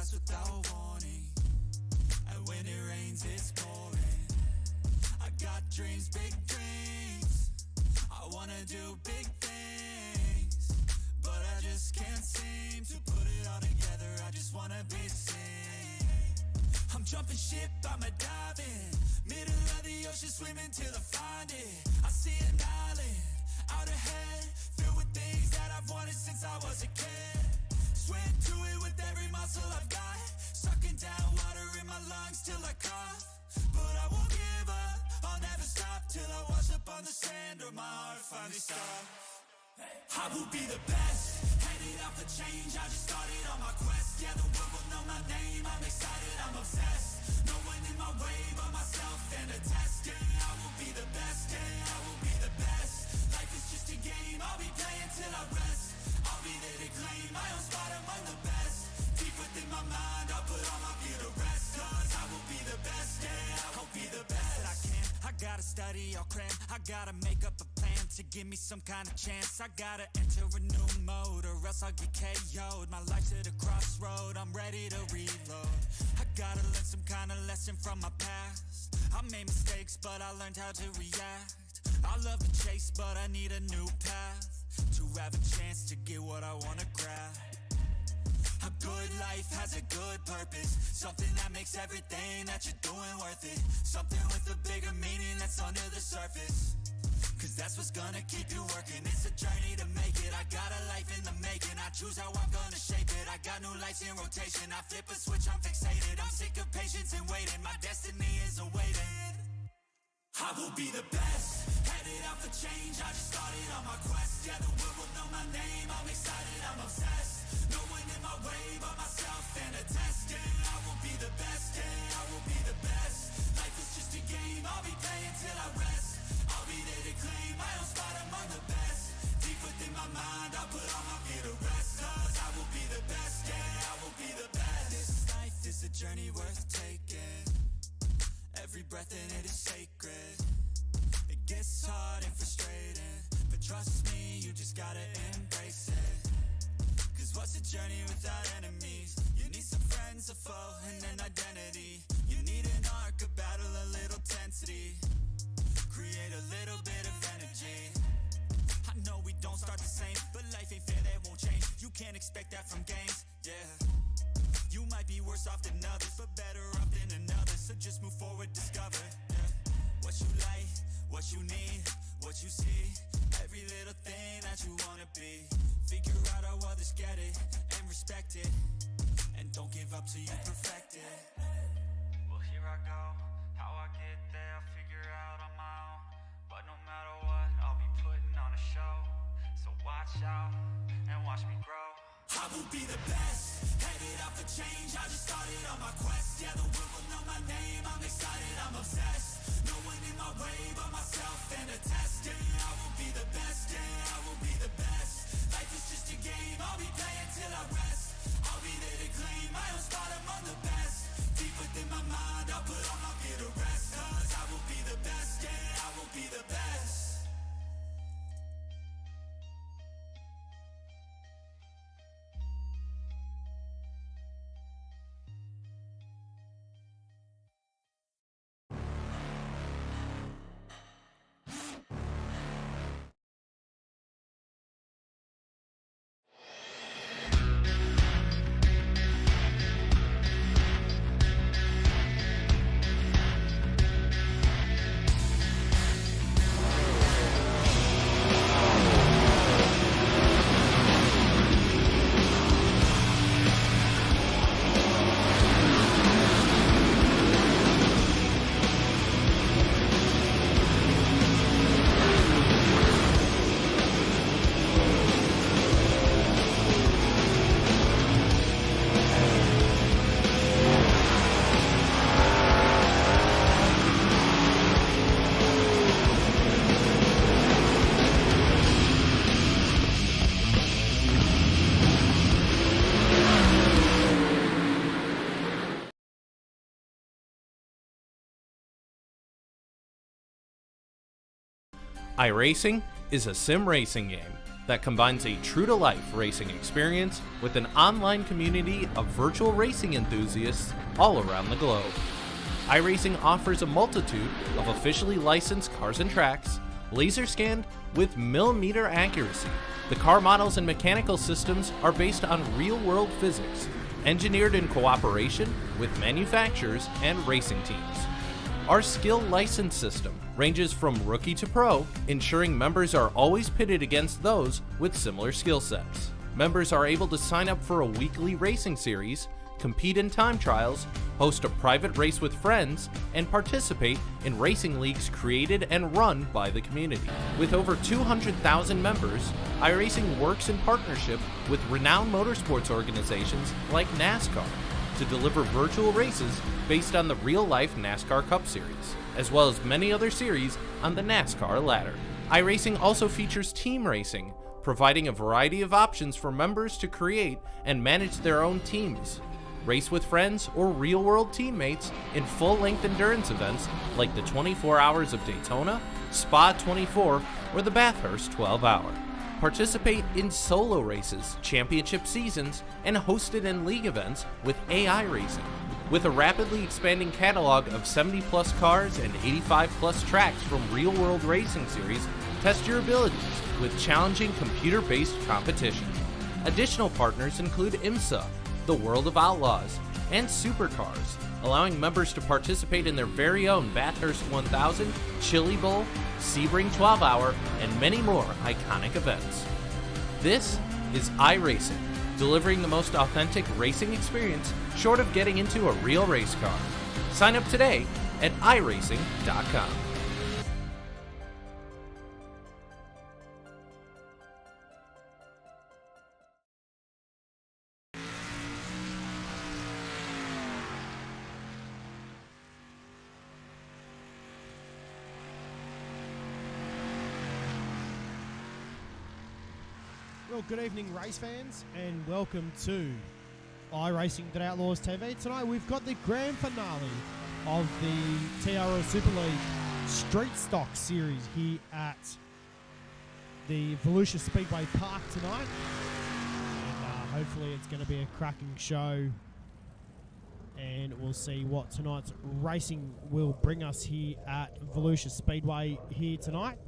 pass without warning, and when it rains it's pouring. I got dreams, big dreams, I wanna do big things, but I just can't seem to put it all together. I just wanna be seen. I'm jumping ship, I'm a diving, middle of the ocean swimming till I find it. I see an island out ahead, filled with things that I've wanted since I was a kid. Swim to it with every muscle I've got, sucking down water in my lungs till I cough. But I won't give up, I'll never stop till I wash up on the sand or my heart finally stops. I will be the best, headed out for change, I just started on my quest. Yeah, the world will know my name, I'm excited, I'm obsessed. No one in my way but myself and a test. Yeah, I will be the best, yeah, I will be the best. Life is just a game, I'll be playing till I rest. I'll be there to claim my own spot among the best. Deep within my mind, I'll put all my fear to rest. Cause I will be the best, yeah, I will be the best I can. I gotta study, I'll cram, I gotta make up a plan to give me some kind of chance. I gotta enter a new mode or else I'll get KO'd. My life's at a crossroad, I'm ready to reload. I gotta learn some kind of lesson from my past. I made mistakes but I learned how to react. I love the chase but I need a new path to have a chance to get what I wanna grab. A good life has a good purpose, something that makes everything that you're doing worth it. Something with a bigger meaning that's under the surface, cause that's what's gonna keep you working. It's a journey to make it, I got a life in the making. I choose how I'm gonna shape it, I got new lights in rotation. I flip a switch, I'm fixated, I'm sick of patience and waiting. My destiny is awaiting. I will be the best, headed out for change, I just started on my quest. Yeah, the world will know my name, I'm excited, I'm obsessed. No one in my way but myself and a test. Yeah, I will be the best, yeah, I will be the best. Life is just a game, I'll be playing till I rest. I'll be there to claim my own spot among the best. Deep within my mind, I'll put all my fear to rest. Cause I will be the best, yeah, I will be the best. This life is a journey worth taking, every breath in it is sacred. It gets hard and frustrating, but trust me, you just gotta embrace it. Cause what's a journey without enemies? You need some friends, a foe, and an identity. You need an arc, a battle, a little tensity. Create a little bit of energy. I know we don't start the same, but life ain't fair, that won't change. You can't expect that from games, yeah. You might be worse off than others, but better off than another. So just move forward, discover, yeah. What you like, what you need, what you see. Every little thing that you wanna be. Figure out how others get it, and respect it. And don't give up till you perfect it. Well, here I go, how I get there, I'll figure out on my own. But no matter what, I'll be putting on a show. So watch out, and watch me grow. I will be the best, headed out for change, I just started on my quest. Yeah, the world will know my name, I'm excited, I'm obsessed. No one in my way but myself and a test. Yeah, I will be the best, yeah, I will be the best. Life is just a game, I'll be playing till I rest. I'll be there to claim my own spot among the best. Deep within my mind, I'll put all my fear to rest. Cause I will be the best, yeah, I will be the best. iRacing is a sim racing game that combines a true-to-life racing experience with an online community of virtual racing enthusiasts all around the globe. iRacing offers a multitude of officially licensed cars and tracks, laser scanned with millimeter accuracy. The car models and mechanical systems are based on real-world physics, engineered in cooperation with manufacturers and racing teams. Our skill license system ranges from rookie to pro, ensuring members are always pitted against those with similar skill sets. Members are able to sign up for a weekly racing series, compete in time trials, host a private race with friends, and participate in racing leagues created and run by the community. With over 200,000 members, iRacing works in partnership with renowned motorsports organizations like NASCAR to deliver virtual races based on the real-life NASCAR Cup Series, as well as many other series on the NASCAR ladder. iRacing also features team racing, providing a variety of options for members to create and manage their own teams, race with friends or real-world teammates in full-length endurance events like the 24 Hours of Daytona, Spa 24, or the Bathurst 12-Hour. Participate in solo races, championship seasons, and hosted and league events with AI Racing. With a rapidly expanding catalog of 70-plus cars and 85-plus tracks from real-world racing series, test your abilities with challenging computer-based competition. Additional partners include IMSA, the World of Outlaws, and Supercars, allowing members to participate in their very own Bathurst 1000, Chili Bowl, Sebring 12-Hour, and many more iconic events. This is iRacing, delivering the most authentic racing experience short of getting into a real race car. Sign up today at iRacing.com. Well, good evening, race fans, and welcome to iRacing.Outlaws TV. Tonight we've got the grand finale of the TRL Super League Street Stock Series here at the Volusia Speedway Park tonight. And hopefully it's going to be a cracking show, and we'll see what tonight's racing will bring us here at Volusia Speedway here tonight.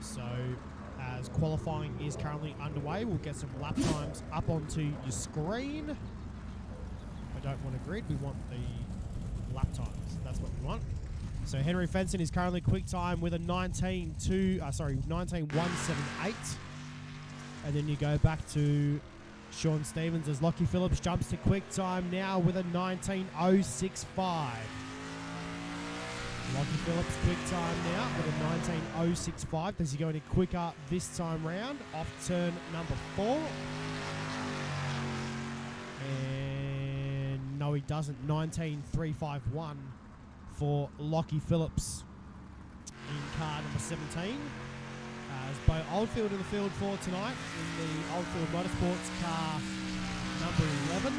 So, as qualifying is currently underway, we'll get some lap times up onto your screen. I don't want a grid, we want the lap times. That's what we want. So Henry Fenson is currently quick time with a 19.178. And then you go back to Sean Stevens as Lockie Phillips jumps to quick time now with a 19.065. Lockie Phillips quick time now with a 19.065. Does he go any quicker this time round? Off turn number 4. And no, he doesn't. 19.351 for Lockie Phillips in car number 17. As Bo Oldfield in the field for tonight in the Oldfield Motorsports car number 11.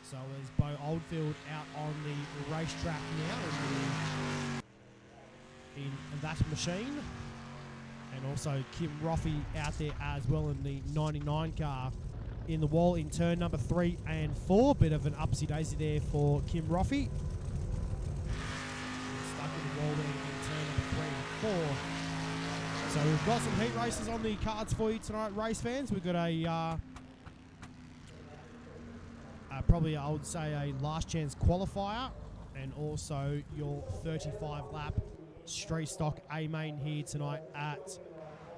So there's Bo Oldfield out on the racetrack now in that machine. And also Kim Roffey out there as well in the 99 car in the wall in turn number 3 and 4. Bit of an upsy-daisy there for Kim Roffey. Stuck in the wall there in turn number 3 and 4. So we've got some heat races on the cards for you tonight, race fans. We've got a... probably, I would say, a last chance qualifier, and also your 35 lap street stock A main here tonight at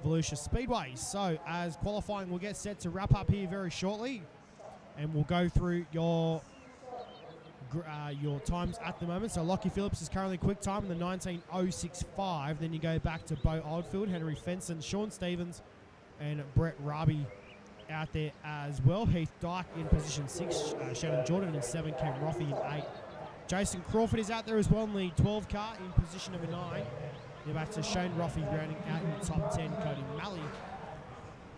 Volusia Speedway. So as qualifying will get set to wrap up here very shortly, and we'll go through your times at the moment. So Lockie Phillips is currently quick time in the 19.065. Then you go back to Bo Oldfield, Henry Fenson, Sean Stevens, and Brett Raby out there as well. Heath Dyke in position 6, Shannon Jordan in 7, Cam Roffey in 8. Jason Crawford is out there as well in the 12 car in position number 9. You're back to Shane Roffey rounding out in the top 10. Cody Malley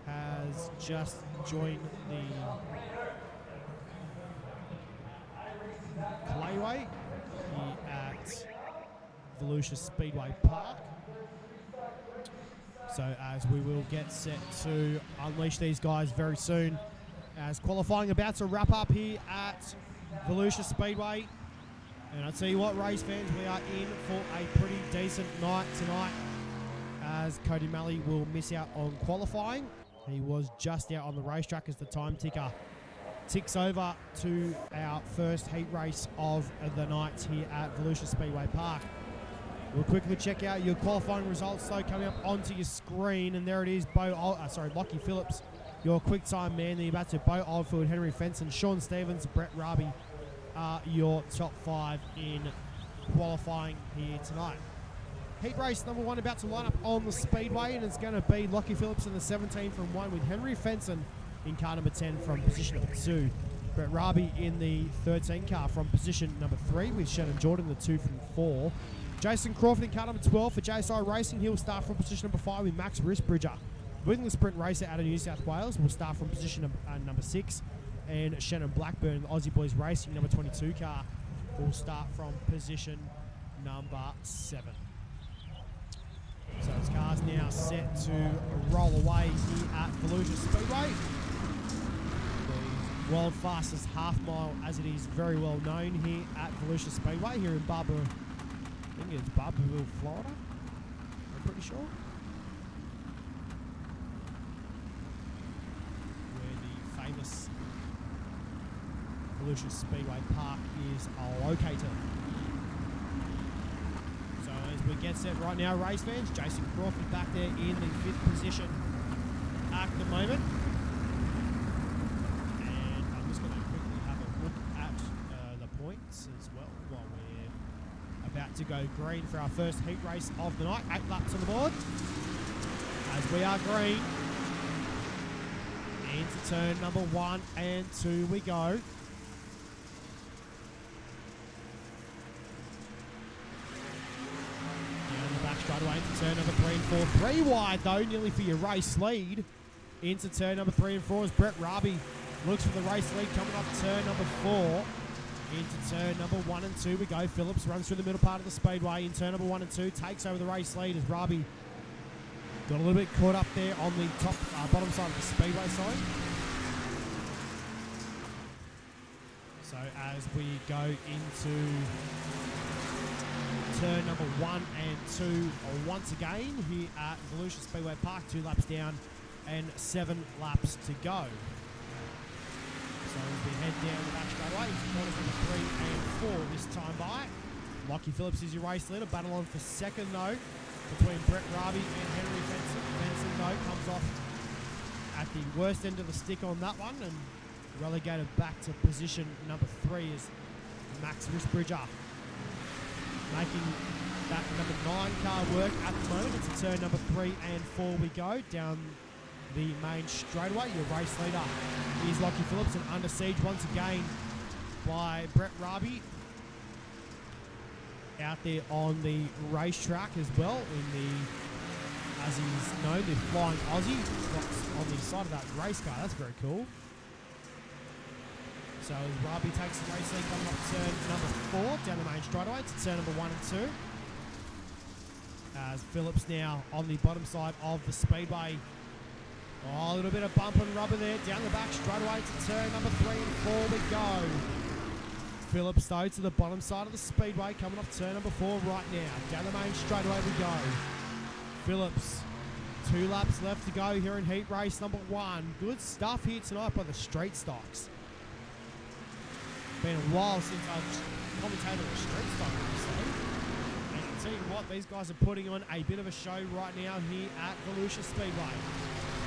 has just joined the Clayway here at Volusia Speedway Park. So as we will get set to unleash these guys very soon, as qualifying about to wrap up here at Volusia Speedway. And I tell you what, race fans, we are in for a pretty decent night tonight, as Cody Malley will miss out on qualifying. He was just out on the racetrack as the time ticker ticks over to our first heat race of the night here at Volusia Speedway Park. We'll quickly check out your qualifying results though, coming up onto your screen, and there it is. Lockie Phillips, your quick time man. Then you're about to Bo Oldfield, Henry Fenson, Sean Stevens, Brett Raby are your top 5 in qualifying here tonight. Heat race number 1 about to line up on the speedway, and it's going to be Lockie Phillips in the 17 from 1 with Henry Fenson in car number 10 from position number 2. Brett Raby in the 13 car from position number 3 with Shannon Jordan, the 2 from 4. Jason Crawford in car number 12 for JSI Racing. He'll start from position number 5 with Max Risbridger. Winning the sprint racer out of New South Wales will start from position number 6. And Shannon Blackburn, Aussie Boys Racing, number 22 car, will start from position number 7. So his car's now set to roll away here at Volusia Speedway. The world fastest half mile, as it is very well known here at Volusia Speedway, here in I think it's Barberville, Florida, I'm pretty sure. Where the famous Volusia Speedway Park is located. So as we get set right now, race fans, Jason Crawford back there in the 5th position at the moment. And I'm just going to quickly have a look at the points as well while we're about to go green for our first heat race of the night. 8 laps on the board. As we are green. Into turn number 1 and 2 we go. Straight away into turn number 3 and 4. 3 wide though, nearly for your race lead. Into turn number 3 and 4 as Brett Raby looks for the race lead coming up turn number 4. Into turn number 1 and 2 we go. Phillips runs through the middle part of the speedway. In turn number 1 and 2 takes over the race lead as Raby got a little bit caught up there on the bottom side of the speedway side. So as we go into turn number 1 and 2 once again here at Volusia Speedway Park, 2 laps down and 7 laps to go. So as we head down the back straightaway into corners number 3 and 4 this time by. Lockie Phillips is your race leader, battle on for second though between Brett Raby and Henry Fenson. Fenson though comes off at the worst end of the stick on that one and relegated back to position number 3 is Max Risbridger. Making that number 9 car work at the moment. It's a turn number 3 and 4 we go down the main straightaway. Your race leader is Lockie Phillips and under siege once again by Brett Raby. Out there on the racetrack as well in the, as he's known, the Flying Aussie. On the side of that race car, that's very cool. So Raby takes the race lead coming up turn number 4 down the main straightaway to turn number 1 and 2. As Phillips now on the bottom side of the speedway. Oh, a little bit of bump and rubber there down the back straightaway to turn number 3 and 4 we go. Phillips though to the bottom side of the speedway coming off turn number 4 right now. Down the main straightaway we go. Phillips, 2 laps left to go here in heat race number 1. Good stuff here tonight by the Street Stocks. Been a while since I've commentated on Street Stock, obviously. And I'll tell you what, these guys are putting on a bit of a show right now here at Volusia Speedway.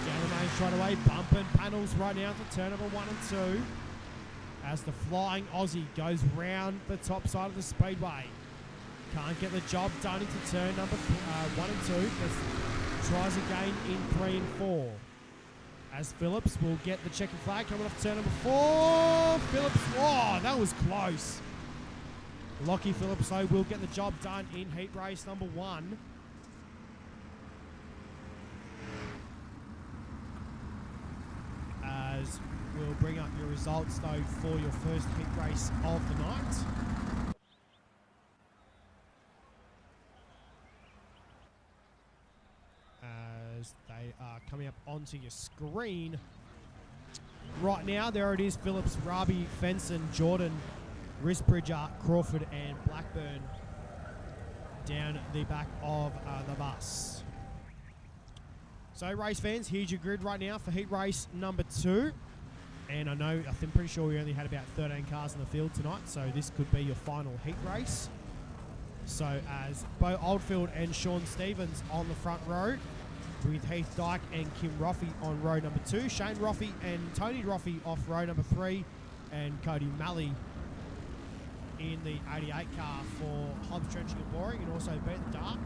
Down the main straightaway, bumping panels right now to turn number 1 and 2. As the Flying Aussie goes round the top side of the speedway. Can't get the job done into turn number 1 and 2. But tries again in 3 and 4. As Phillips will get the checkered flag coming off turn number 4. Phillips, oh, that was close. Lockie Phillips, though, will get the job done in heat race number 1. As we'll bring up your results, though, for your first heat race of the night. As coming up onto your screen right now. There it is, Phillips, Rabi, Fenson, Jordan, Risbridger, Crawford and Blackburn down the back of the bus. So race fans, here's your grid right now for heat race number 2. And I'm pretty sure we only had about 13 cars in the field tonight, so this could be your final heat race. So as Bo Oldfield and Sean Stevens on the front row, with Heath Dyke and Kim Roffey on row number 2, Shane Roffey and Tony Roffey off row number 3, and Cody Malley in the 88 car for Hobbs Trenching and Boring, and also Beat the Dark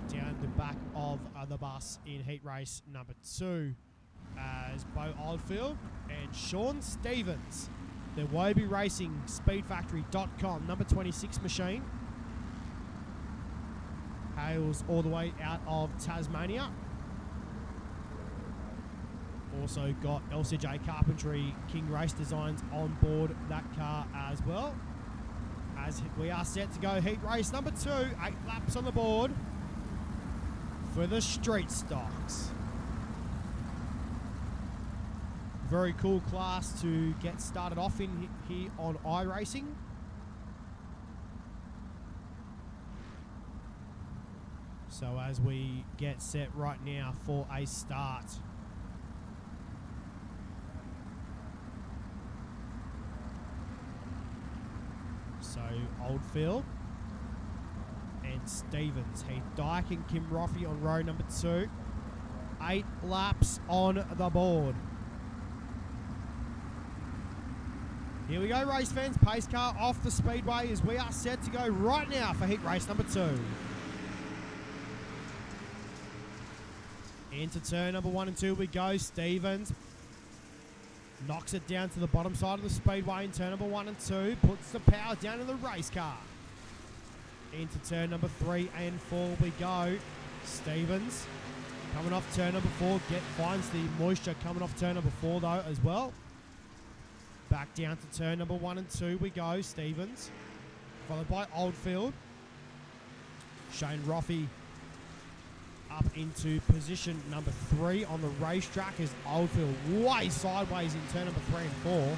down the back of the bus in heat race number 2 as Bo Oldfield and Sean Stevens, the Woby Racing Speedfactory.com number 26 machine, hails all the way out of Tasmania. Also got LCJ Carpentry King Race Designs on board that car as well. As we are set to go heat race number 2, 8 laps on the board for the street stocks. Very cool class to get started off in here on iRacing. So as we get set right now for a start. So Oldfield and Stevens, Heath Dyke and Kim Roffey on row number 2. 8 laps on the board. Here we go, race fans. Pace car off the speedway as we are set to go right now for heat race number 2. Into turn number 1 and 2 we go. Stevens knocks it down to the bottom side of the speedway in turn number 1 and 2. Puts the power down in the race car. Into turn number 3 and 4 we go. Stevens coming off turn number 4. Finds the moisture coming off turn number 4 though as well. Back down to turn number 1 and 2 we go. Stevens followed by Oldfield. Shane Roffey up into position number 3 on the racetrack as Oldfield way sideways in turn number 3 and 4.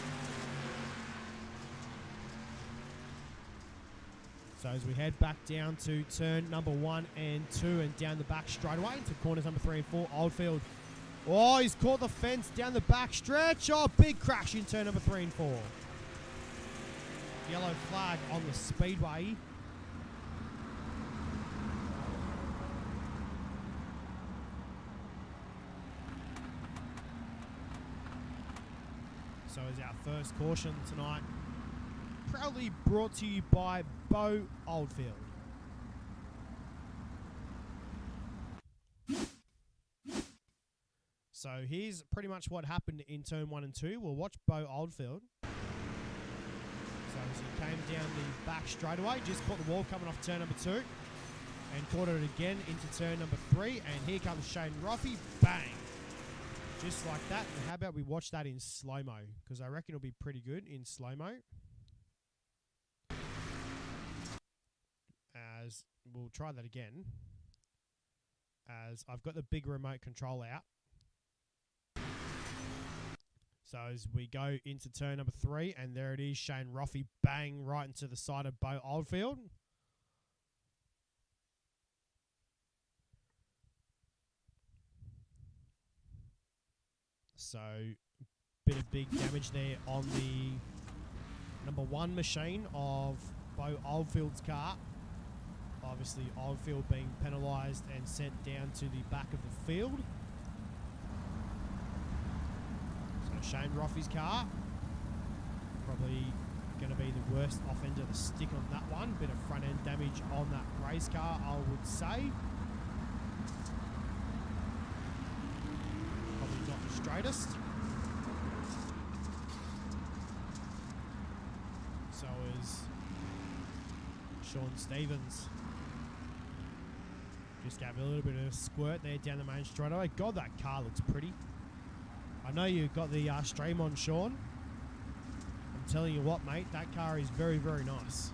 So as we head back down to turn number 1 and 2 and down the back straightaway into corners number 3 and 4, Oldfield. Oh, he's caught the fence down the back stretch. Oh, big crash in turn number 3 and 4. Yellow flag on the speedway. So is our first caution tonight, proudly brought to you by Bo Oldfield. So here's pretty much what happened in turn 1 and 2. We'll watch Bo Oldfield. So as he came down the back straightaway, just caught the wall coming off turn number 2 and caught it again into turn number 3. And here comes Shane Roffey. Bang! Just like that. And how about we watch that in slow-mo? Because I reckon it'll be pretty good in slow-mo. As we'll try that again. As I've got the big remote control out. So as we go into turn number 3, and there it is, Shane Roffey, bang, right into the side of Bo Oldfield. So, bit of big damage there on the number 1 machine of Bo Oldfield's car. Obviously, Oldfield being penalised and sent down to the back of the field. Shane Roffey's car, probably going to be the worst off end of the stick on that one. Bit of front end damage on that race car, I would say. Probably not the straightest. So is Sean Stevens. Just gave a little bit of a squirt there down the main straightaway. God, that car looks pretty. I know you've got the stream on, Sean. I'm telling you what, mate, that car is very, very nice.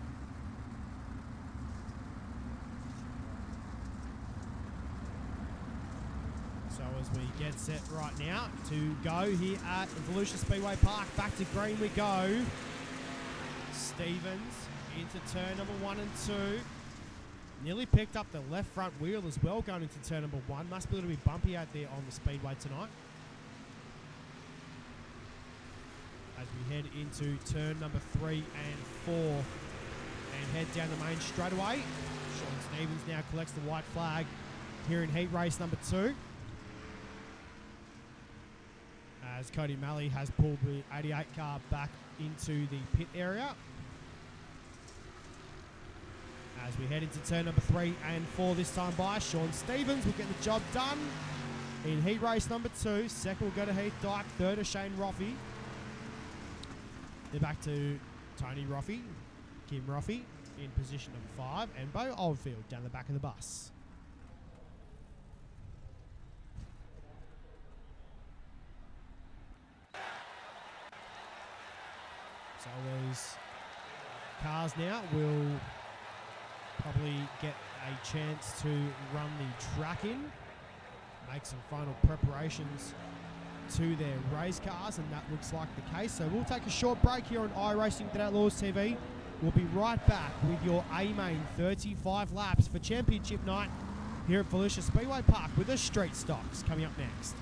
So as As we get set right now to go here at Volusia Speedway Park. Back to green we go. Stevens into turn number 1 and 2. Nearly picked up the left front wheel as well going into turn number 1. Must be a little bit bumpy out there on the speedway tonight. As we head into turn number 3 and 4 and head down the main straightaway. Sean Stevens now collects the white flag here in heat race number 2. As Cody Malley has pulled the 88 car back into the pit area. As we head into turn number 3 and 4 this time by, Sean Stevens will get the job done in heat race number 2. Second will go to Heath Dyke. Third to Shane Roffey. They're back to Tony Roffey, Kim Roffey in position number 5, and Bo Oldfield down the back of the bus. So those cars now will probably get a chance to run the track in, make some final preparations to their race cars, and that looks like the case. So we'll take a short break here on iRacing at Outlaws TV. We'll be right back with your A-Main 35 laps for Championship Night here at Volusia Speedway Park with the Street Stocks coming up next.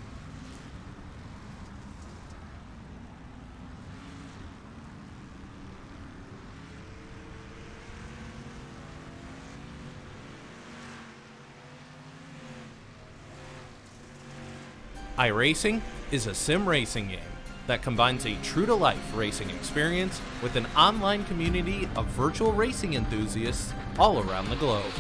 iRacing is a sim racing game that combines a true-to-life racing experience with an online community of virtual racing enthusiasts all around the globe.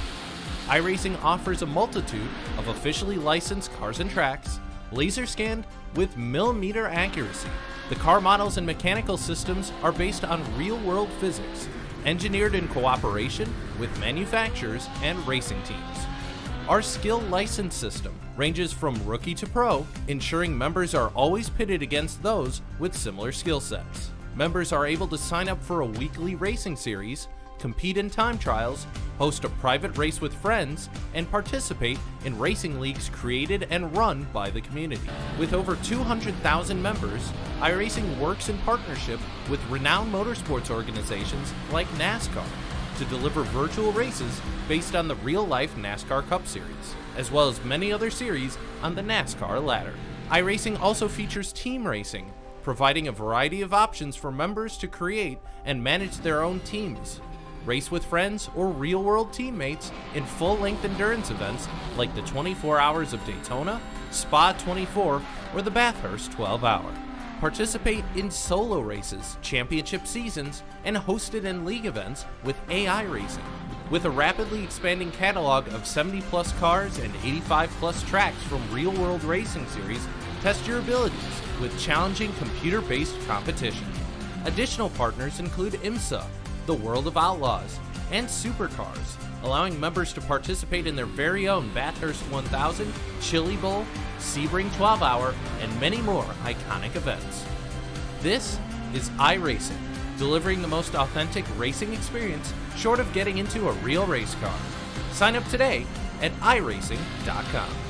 iRacing offers a multitude of officially licensed cars and tracks, laser scanned with millimeter accuracy. The car models and mechanical systems are based on real-world physics, engineered in cooperation with manufacturers and racing teams. Our skill license system ranges from rookie to pro, ensuring members are always pitted against those with similar skill sets. Members are able to sign up for a weekly racing series, compete in time trials, host a private race with friends, and participate in racing leagues created and run by the community. With over 200,000 members, iRacing works in partnership with renowned motorsports organizations like NASCAR to deliver virtual races based on the real-life NASCAR Cup Series, as well as many other series on the NASCAR ladder. iRacing also features team racing, providing a variety of options for members to create and manage their own teams, race with friends or real-world teammates in full-length endurance events like the 24 Hours of Daytona, Spa 24, or the Bathurst 12-Hour. Participate in solo races, championship seasons, and hosted and league events with AI Racing. With a rapidly expanding catalog of 70-plus cars and 85-plus tracks from real-world racing series, test your abilities with challenging computer-based competition. Additional partners include IMSA, the World of Outlaws, and Supercars, allowing members to participate in their very own Bathurst 1000, Chili Bowl, Sebring 12-Hour, and many more iconic events. This is iRacing, delivering the most authentic racing experience short of getting into a real race car. Sign up today at iRacing.com.